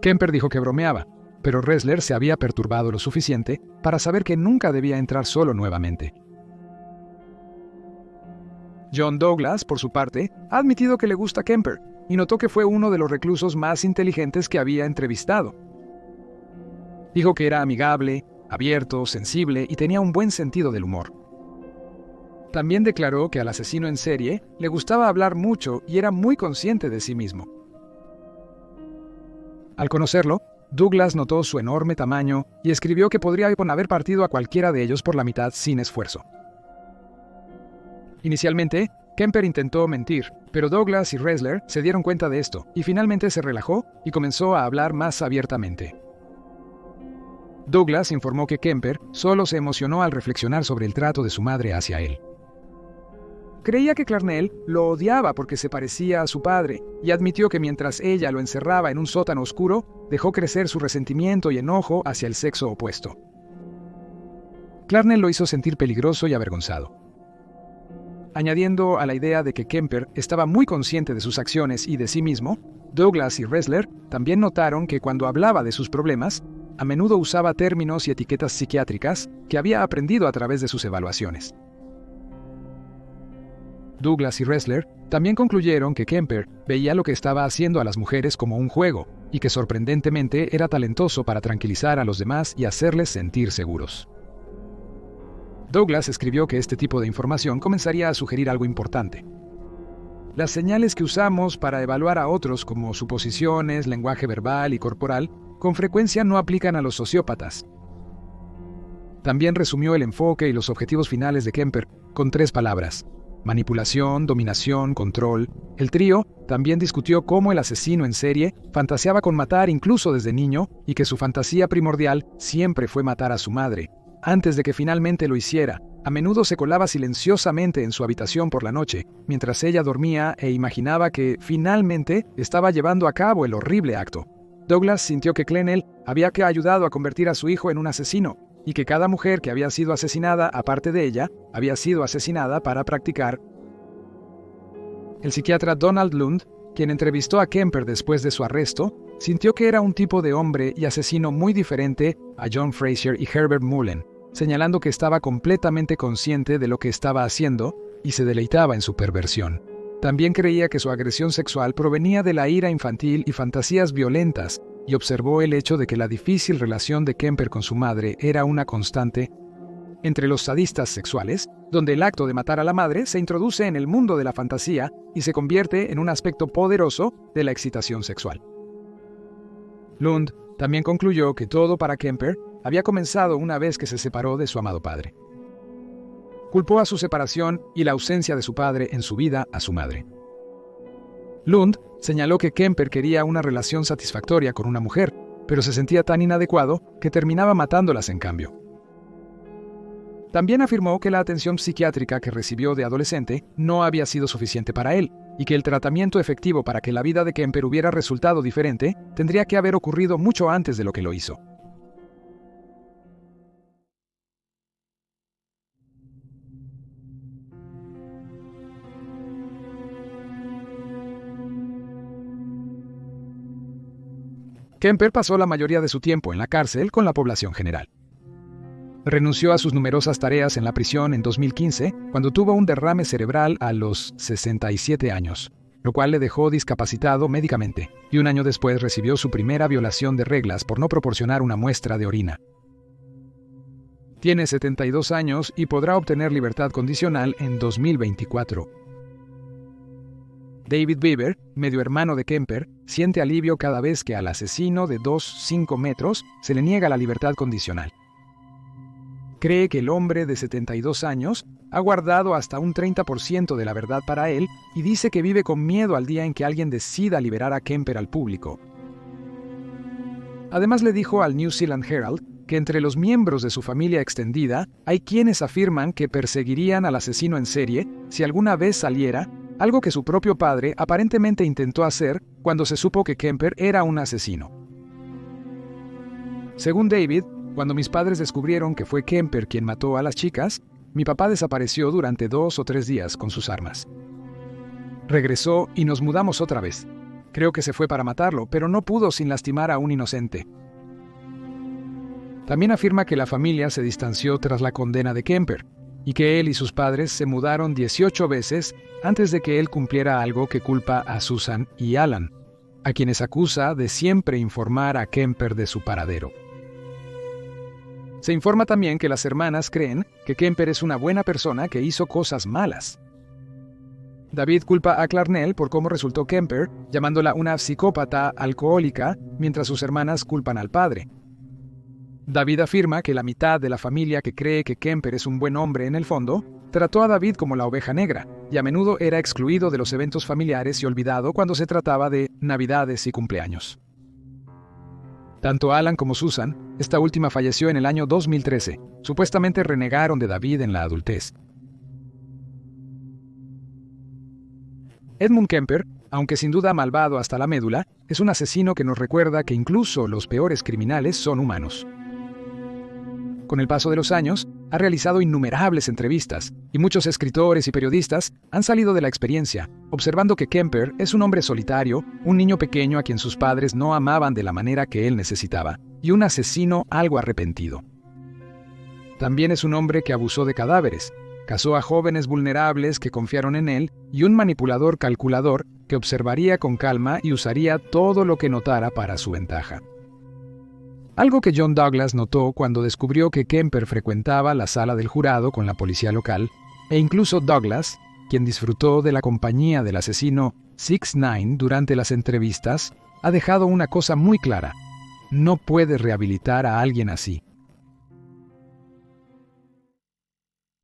Kemper dijo que bromeaba, pero Ressler se había perturbado lo suficiente para saber que nunca debía entrar solo nuevamente. John Douglas, por su parte, ha admitido que le gusta Kemper, y notó que fue uno de los reclusos más inteligentes que había entrevistado. Dijo que era amigable, abierto, sensible y tenía un buen sentido del humor. También declaró que al asesino en serie le gustaba hablar mucho y era muy consciente de sí mismo. Al conocerlo, Douglas notó su enorme tamaño y escribió que podría haber partido a cualquiera de ellos por la mitad sin esfuerzo. Inicialmente, Kemper intentó mentir, pero Douglas y Ressler se dieron cuenta de esto y finalmente se relajó y comenzó a hablar más abiertamente. Douglas informó que Kemper solo se emocionó al reflexionar sobre el trato de su madre hacia él. Creía que Clarnell lo odiaba porque se parecía a su padre, y admitió que mientras ella lo encerraba en un sótano oscuro, dejó crecer su resentimiento y enojo hacia el sexo opuesto. Clarnell lo hizo sentir peligroso y avergonzado. Añadiendo a la idea de que Kemper estaba muy consciente de sus acciones y de sí mismo, Douglas y Ressler también notaron que cuando hablaba de sus problemas, a menudo usaba términos y etiquetas psiquiátricas que había aprendido a través de sus evaluaciones. Douglas y Ressler también concluyeron que Kemper veía lo que estaba haciendo a las mujeres como un juego y que sorprendentemente era talentoso para tranquilizar a los demás y hacerles sentir seguros. Douglas escribió que este tipo de información comenzaría a sugerir algo importante. Las señales que usamos para evaluar a otros, como suposiciones, lenguaje verbal y corporal, con frecuencia no aplican a los sociópatas. También resumió el enfoque y los objetivos finales de Kemper con 3 palabras: manipulación, dominación, control. El trío también discutió cómo el asesino en serie fantaseaba con matar incluso desde niño y que su fantasía primordial siempre fue matar a su madre. Antes de que finalmente lo hiciera, a menudo se colaba silenciosamente en su habitación por la noche, mientras ella dormía e imaginaba que finalmente estaba llevando a cabo el horrible acto. Douglas sintió que Clennell había ayudado a convertir a su hijo en un asesino, y que cada mujer que había sido asesinada, aparte de ella, había sido asesinada para practicar. El psiquiatra Donald Lund, quien entrevistó a Kemper después de su arresto, sintió que era un tipo de hombre y asesino muy diferente a John Frazier y Herbert Mullen, señalando que estaba completamente consciente de lo que estaba haciendo y se deleitaba en su perversión. También creía que su agresión sexual provenía de la ira infantil y fantasías violentas, y observó el hecho de que la difícil relación de Kemper con su madre era una constante entre los sadistas sexuales, donde el acto de matar a la madre se introduce en el mundo de la fantasía y se convierte en un aspecto poderoso de la excitación sexual. Lund también concluyó que todo para Kemper había comenzado una vez que se separó de su amado padre. Culpó a su separación y la ausencia de su padre en su vida a su madre. Lund señaló que Kemper quería una relación satisfactoria con una mujer, pero se sentía tan inadecuado que terminaba matándolas en cambio. También afirmó que la atención psiquiátrica que recibió de adolescente no había sido suficiente para él, y que el tratamiento efectivo para que la vida de Kemper hubiera resultado diferente tendría que haber ocurrido mucho antes de lo que lo hizo. Kemper pasó la mayoría de su tiempo en la cárcel con la población general. Renunció a sus numerosas tareas en la prisión en 2015, cuando tuvo un derrame cerebral a los 67 años, lo cual le dejó discapacitado médicamente, y un año después recibió su primera violación de reglas por no proporcionar una muestra de orina. Tiene 72 años y podrá obtener libertad condicional en 2024. David Bieber, medio hermano de Kemper, siente alivio cada vez que al asesino de 2,5 metros se le niega la libertad condicional. Cree que el hombre de 72 años ha guardado hasta un 30% de la verdad para él y dice que vive con miedo al día en que alguien decida liberar a Kemper al público. Además le dijo al New Zealand Herald que entre los miembros de su familia extendida hay quienes afirman que perseguirían al asesino en serie si alguna vez saliera, algo que su propio padre aparentemente intentó hacer cuando se supo que Kemper era un asesino. Según David, cuando mis padres descubrieron que fue Kemper quien mató a las chicas, mi papá desapareció durante 2 o 3 días con sus armas. Regresó y nos mudamos otra vez. Creo que se fue para matarlo, pero no pudo sin lastimar a un inocente. También afirma que la familia se distanció tras la condena de Kemper, y que él y sus padres se mudaron 18 veces antes de que él cumpliera algo que culpa a Susan y Alan, a quienes acusa de siempre informar a Kemper de su paradero. Se informa también que las hermanas creen que Kemper es una buena persona que hizo cosas malas. David culpa a Clarnell por cómo resultó Kemper, llamándola una psicópata alcohólica, mientras sus hermanas culpan al padre. David afirma que la mitad de la familia que cree que Kemper es un buen hombre en el fondo, trató a David como la oveja negra, y a menudo era excluido de los eventos familiares y olvidado cuando se trataba de Navidades y cumpleaños. Tanto Alan como Susan, esta última falleció en el año 2013, supuestamente renegaron de David en la adultez. Edmund Kemper, aunque sin duda malvado hasta la médula, es un asesino que nos recuerda que incluso los peores criminales son humanos. Con el paso de los años, ha realizado innumerables entrevistas, y muchos escritores y periodistas han salido de la experiencia, observando que Kemper es un hombre solitario, un niño pequeño a quien sus padres no amaban de la manera que él necesitaba, y un asesino algo arrepentido. También es un hombre que abusó de cadáveres, casó a jóvenes vulnerables que confiaron en él, y un manipulador calculador que observaría con calma y usaría todo lo que notara para su ventaja. Algo que John Douglas notó cuando descubrió que Kemper frecuentaba la sala del jurado con la policía local, e incluso Douglas quien disfrutó de la compañía del asesino 6ix9ine durante las entrevistas, ha dejado una cosa muy clara: no puedes rehabilitar a alguien así.